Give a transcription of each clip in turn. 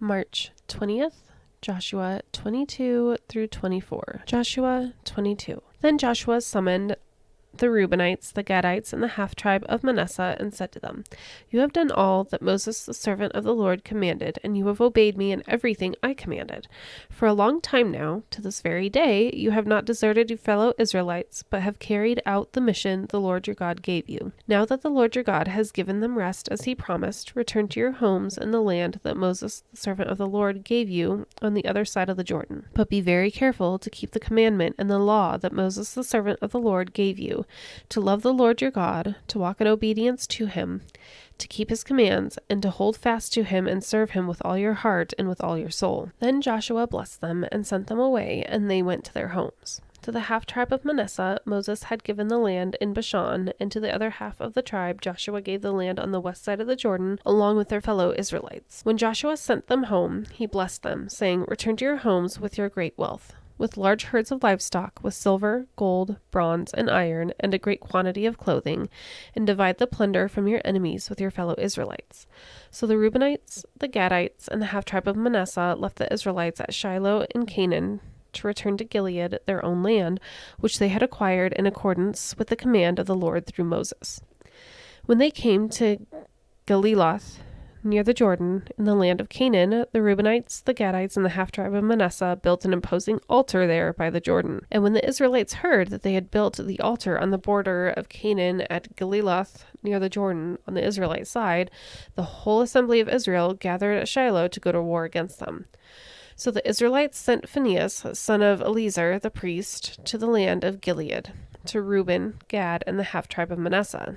March 20th, Joshua 22 through 24. Joshua 22. Then Joshua summoned the Reubenites, the Gadites, and the half-tribe of Manasseh, and said to them, You have done all that Moses the servant of the Lord commanded, and you have obeyed me in everything I commanded. For a long time now, to this very day, you have not deserted your fellow Israelites, but have carried out the mission the Lord your God gave you. Now that the Lord your God has given them rest as he promised, return to your homes in the land that Moses the servant of the Lord gave you on the other side of the Jordan. But be very careful to keep the commandment and the law that Moses the servant of the Lord gave you, to love the Lord your God, to walk in obedience to him, to keep his commands, and to hold fast to him and serve him with all your heart and with all your soul. Then Joshua blessed them and sent them away, and they went to their homes. To the half-tribe of Manasseh, Moses had given the land in Bashan, and to the other half of the tribe, Joshua gave the land on the west side of the Jordan, along with their fellow Israelites. When Joshua sent them home, he blessed them, saying, Return to your homes with your great wealth, with large herds of livestock, with silver, gold, bronze, and iron, and a great quantity of clothing, and divide the plunder from your enemies with your fellow Israelites. So the Reubenites, the Gadites, and the half-tribe of Manasseh left the Israelites at Shiloh in Canaan to return to Gilead, their own land, which they had acquired in accordance with the command of the Lord through Moses. When they came to Galiloth, near the Jordan, in the land of Canaan, the Reubenites, the Gadites, and the half-tribe of Manasseh built an imposing altar there by the Jordan. And when the Israelites heard that they had built the altar on the border of Canaan at Galiloth, near the Jordan, on the Israelite side, the whole assembly of Israel gathered at Shiloh to go to war against them. So the Israelites sent Phinehas, son of Eleazar, the priest, to the land of Gilead, to Reuben, Gad, and the half-tribe of Manasseh.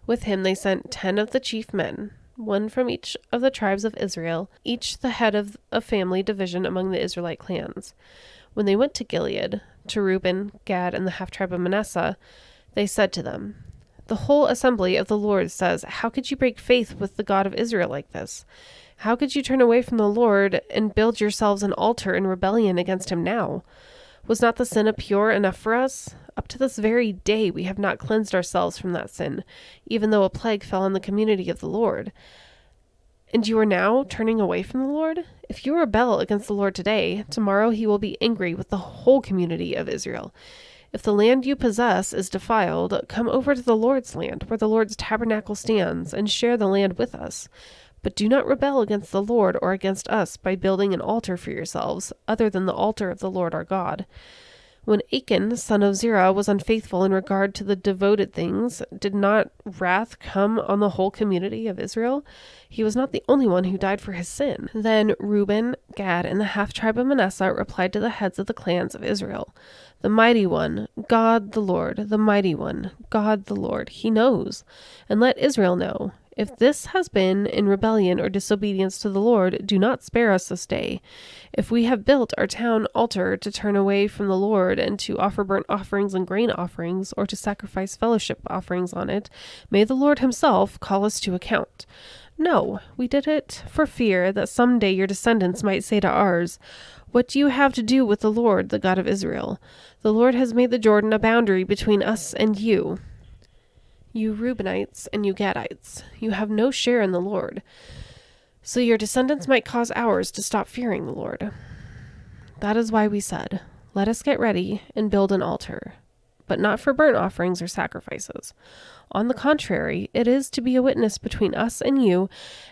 With him they sent 10 of the chief men, one from each of the tribes of Israel, each the head of a family division among the Israelite clans. When they went to Gilead, to Reuben, Gad, and the half-tribe of Manasseh, they said to them, The whole assembly of the Lord says, How could you break faith with the God of Israel like this? How could you turn away from the Lord and build yourselves an altar in rebellion against him now? Was not the sin pure enough for us? Up to this very day we have not cleansed ourselves from that sin, even though a plague fell on the community of the Lord. And you are now turning away from the Lord? If you rebel against the Lord today, tomorrow he will be angry with the whole community of Israel. If the land you possess is defiled, come over to the Lord's land, where the Lord's tabernacle stands, and share the land with us. But do not rebel against the Lord or against us by building an altar for yourselves, other than the altar of the Lord our God. When Achan, son of Zerah, was unfaithful in regard to the devoted things, did not wrath come on the whole community of Israel? He was not the only one who died for his sin. Then Reuben, Gad, and the half-tribe of Manasseh replied to the heads of the clans of Israel, The mighty one, God the Lord, the mighty one, God the Lord, he knows. And let Israel know. If this has been in rebellion or disobedience to the Lord, do not spare us this day. If we have built our town altar to turn away from the Lord and to offer burnt offerings and grain offerings, or to sacrifice fellowship offerings on it, may the Lord himself call us to account. No, we did it for fear that someday your descendants might say to ours, What do you have to do with the Lord, the God of Israel? The Lord has made the Jordan a boundary between us and you. You Reubenites and you Gadites, you have no share in the Lord. So your descendants might cause ours to stop fearing the Lord. That is why we said, Let us get ready and build an altar, but not for burnt offerings or sacrifices. On the contrary, it is to be a witness between us and you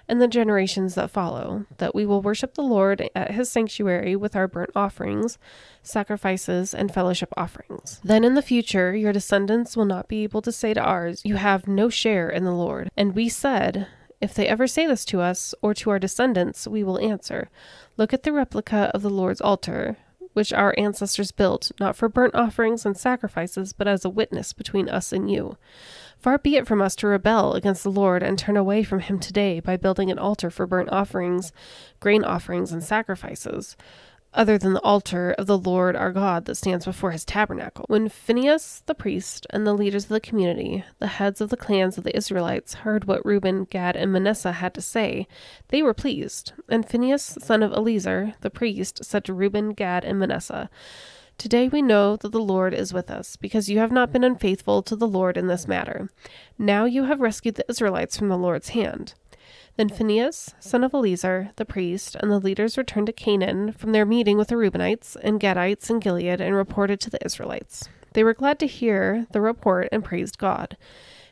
and the generations that follow, that we will worship the Lord at his sanctuary with our burnt offerings, sacrifices, and fellowship offerings. Then in the future, your descendants will not be able to say to ours, You have no share in the Lord. And we said, If they ever say this to us or to our descendants, we will answer, Look at the replica of the Lord's altar, which our ancestors built, not for burnt offerings and sacrifices, but as a witness between us and you. Far be it from us to rebel against the Lord and turn away from him today by building an altar for burnt offerings, grain offerings, and sacrifices, other than the altar of the Lord our God that stands before his tabernacle. When Phinehas the priest and the leaders of the community, the heads of the clans of the Israelites, heard what Reuben, Gad, and Manasseh had to say, they were pleased. And Phinehas, son of Eleazar, the priest, said to Reuben, Gad, and Manasseh, Today we know that the Lord is with us, because you have not been unfaithful to the Lord in this matter. Now you have rescued the Israelites from the Lord's hand. Then Phinehas, son of Eleazar, the priest, and the leaders returned to Canaan from their meeting with the Reubenites and Gadites in Gilead and reported to the Israelites. They were glad to hear the report and praised God.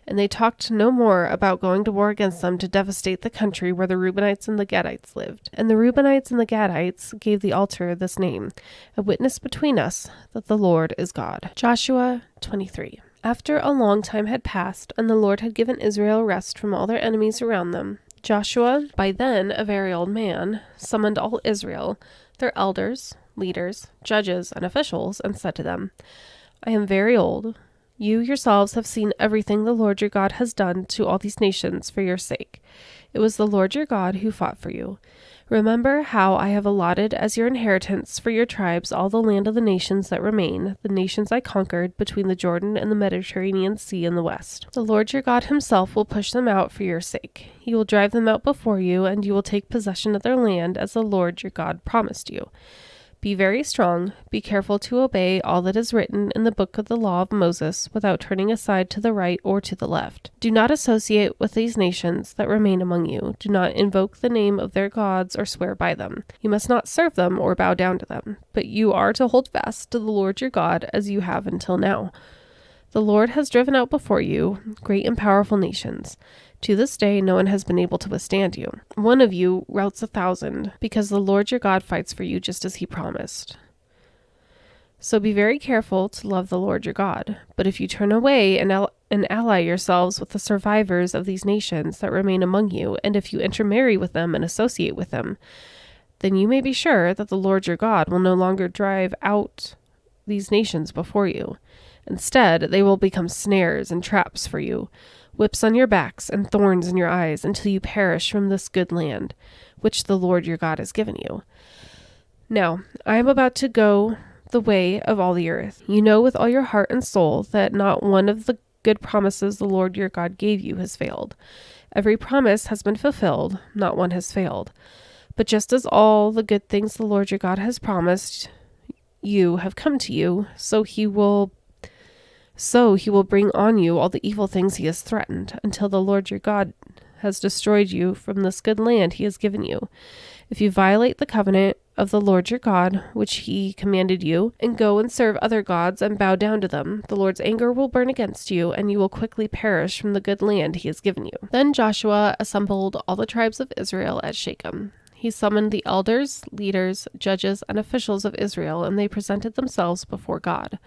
And they talked no more about going to war against them to devastate the country where the Reubenites and the Gadites lived. And the Reubenites and the Gadites gave the altar this name, a witness between us that the Lord is God. Joshua 23. After a long time had passed, and the Lord had given Israel rest from all their enemies around them, Joshua, by then a very old man, summoned all Israel, their elders, leaders, judges, and officials, and said to them, I am very old. You yourselves have seen everything the Lord your God has done to all these nations for your sake. It was the Lord your God who fought for you. Remember how I have allotted as your inheritance for your tribes all the land of the nations that remain, the nations I conquered between the Jordan and the Mediterranean Sea in the west. The Lord your God himself will push them out for your sake. He will drive them out before you, and you will take possession of their land as the Lord your God promised you. Be very strong, be careful to obey all that is written in the book of the law of Moses without turning aside to the right or to the left. Do not associate with these nations that remain among you. Do not invoke the name of their gods or swear by them. You must not serve them or bow down to them, but you are to hold fast to the Lord your God as you have until now. The Lord has driven out before you great and powerful nations. To this day, no one has been able to withstand you. One of you routs 1,000, because the Lord your God fights for you just as he promised. So be very careful to love the Lord your God. But if you turn away and ally yourselves with the survivors of these nations that remain among you, and if you intermarry with them and associate with them, then you may be sure that the Lord your God will no longer drive out these nations before you. Instead, they will become snares and traps for you, whips on your backs and thorns in your eyes until you perish from this good land, which the Lord your God has given you. Now, I am about to go the way of all the earth. You know with all your heart and soul that not one of the good promises the Lord your God gave you has failed. Every promise has been fulfilled, not one has failed. But just as all the good things the Lord your God has promised you have come to you, so he will bring on you all the evil things he has threatened, until the Lord your God has destroyed you from this good land he has given you. If you violate the covenant of the Lord your God, which he commanded you, and go and serve other gods and bow down to them, the Lord's anger will burn against you, and you will quickly perish from the good land he has given you. Then Joshua assembled all the tribes of Israel at Shechem. He summoned the elders, leaders, judges, and officials of Israel, and they presented themselves before God.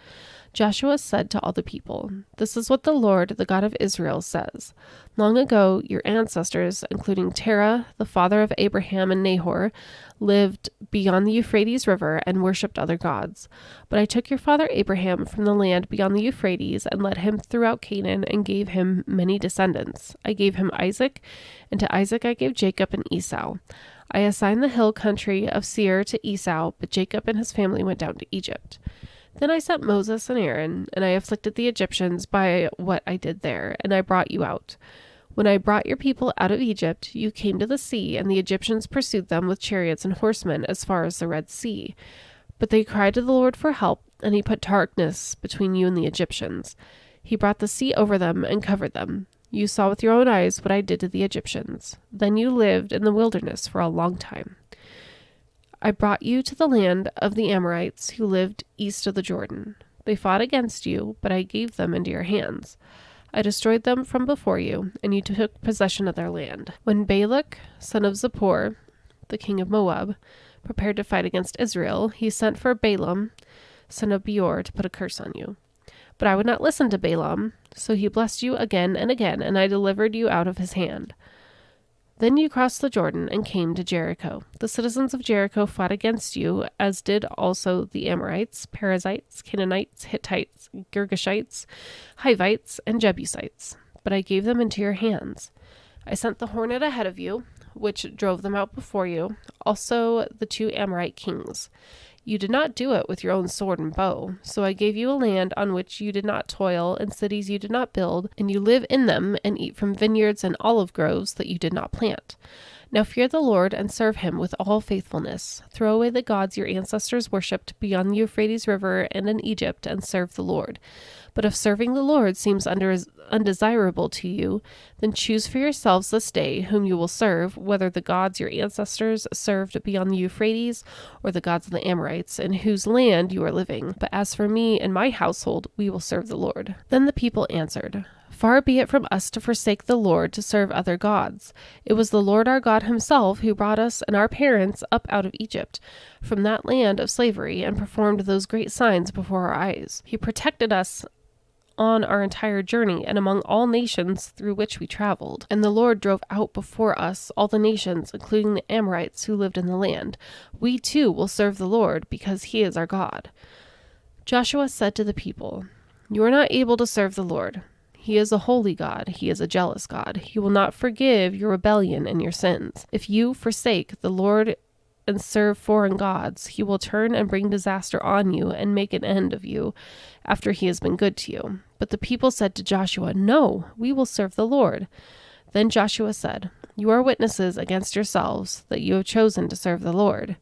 Joshua said to all the people, This is what the Lord, the God of Israel, says. Long ago, your ancestors, including Terah, the father of Abraham and Nahor, lived beyond the Euphrates River and worshipped other gods. But I took your father Abraham from the land beyond the Euphrates and led him throughout Canaan and gave him many descendants. I gave him Isaac, and to Isaac I gave Jacob and Esau. I assigned the hill country of Seir to Esau, but Jacob and his family went down to Egypt. Then I sent Moses and Aaron, and I afflicted the Egyptians by what I did there, and I brought you out. When I brought your people out of Egypt, you came to the sea, and the Egyptians pursued them with chariots and horsemen as far as the Red Sea. But they cried to the Lord for help, and he put darkness between you and the Egyptians. He brought the sea over them and covered them. You saw with your own eyes what I did to the Egyptians. Then you lived in the wilderness for a long time. I brought you to the land of the Amorites who lived east of the Jordan. They fought against you, but I gave them into your hands. I destroyed them from before you, and you took possession of their land. When Balak, son of Zippor, the king of Moab, prepared to fight against Israel, he sent for Balaam, son of Beor, to put a curse on you. But I would not listen to Balaam, so he blessed you again and again, and I delivered you out of his hand. Then you crossed the Jordan and came to Jericho. The citizens of Jericho fought against you, as did also the Amorites, Perizzites, Canaanites, Hittites, Girgashites, Hivites, and Jebusites. But I gave them into your hands. I sent the hornet ahead of you, which drove them out before you, also the 2 Amorite kings. You did not do it with your own sword and bow, so I gave you a land on which you did not toil, and cities you did not build, and you live in them and eat from vineyards and olive groves that you did not plant. Now fear the Lord and serve him with all faithfulness. Throw away the gods your ancestors worshipped beyond the Euphrates River and in Egypt, and serve the Lord. But if serving the Lord seems undesirable to you, then choose for yourselves this day whom you will serve, whether the gods your ancestors served beyond the Euphrates, or the gods of the Amorites, in whose land you are living. But as for me and my household, we will serve the Lord." Then the people answered, "Far be it from us to forsake the Lord to serve other gods. It was the Lord our God himself who brought us and our parents up out of Egypt, from that land of slavery, and performed those great signs before our eyes. He protected us on our entire journey and among all nations through which we traveled. And the Lord drove out before us all the nations, including the Amorites who lived in the land. We too will serve the Lord, because he is our God." Joshua said to the people, "You are not able to serve the Lord. He is a holy God. He is a jealous God. He will not forgive your rebellion and your sins. If you forsake the Lord and serve foreign gods, he will turn and bring disaster on you and make an end of you after he has been good to you." But the people said to Joshua, "No, we will serve the Lord." Then Joshua said, "You are witnesses against yourselves that you have chosen to serve the Lord."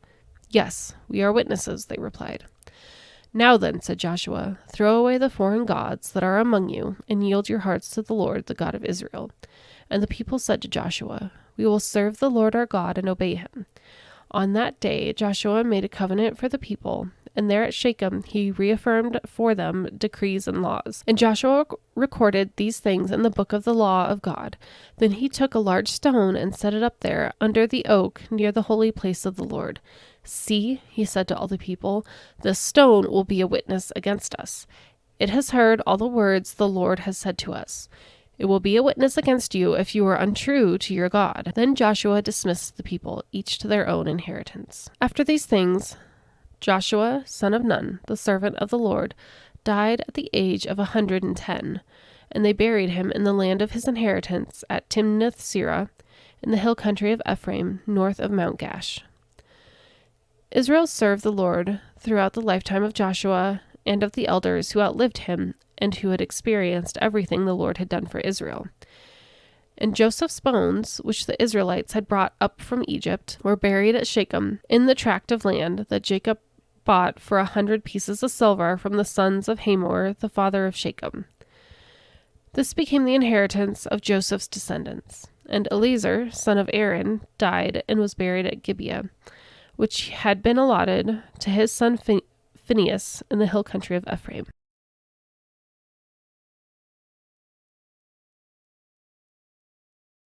"Yes, we are witnesses," they replied. "Now then," said Joshua, "throw away the foreign gods that are among you and yield your hearts to the Lord, the God of Israel." And the people said to Joshua, "We will serve the Lord our God and obey him." On that day, Joshua made a covenant for the people, and there at Shechem he reaffirmed for them decrees and laws. And Joshua recorded these things in the book of the law of God. Then he took a large stone and set it up there under the oak near the holy place of the Lord. "See," he said to all the people, "this stone will be a witness against us. It has heard all the words the Lord has said to us. It will be a witness against you if you are untrue to your God." Then Joshua dismissed the people, each to their own inheritance. After these things, Joshua, son of Nun, the servant of the Lord, died at the age of 110, and they buried him in the land of his inheritance at Timnath-Serah, in the hill country of Ephraim, north of Mount Gash. Israel served the Lord throughout the lifetime of Joshua and of the elders who outlived him and who had experienced everything the Lord had done for Israel. And Joseph's bones, which the Israelites had brought up from Egypt, were buried at Shechem, in the tract of land that Jacob bought for 100 pieces of silver from the sons of Hamor, the father of Shechem. This became the inheritance of Joseph's descendants. And Eleazar, son of Aaron, died and was buried at Gibeah, which had been allotted to his son Phinehas in the hill country of Ephraim.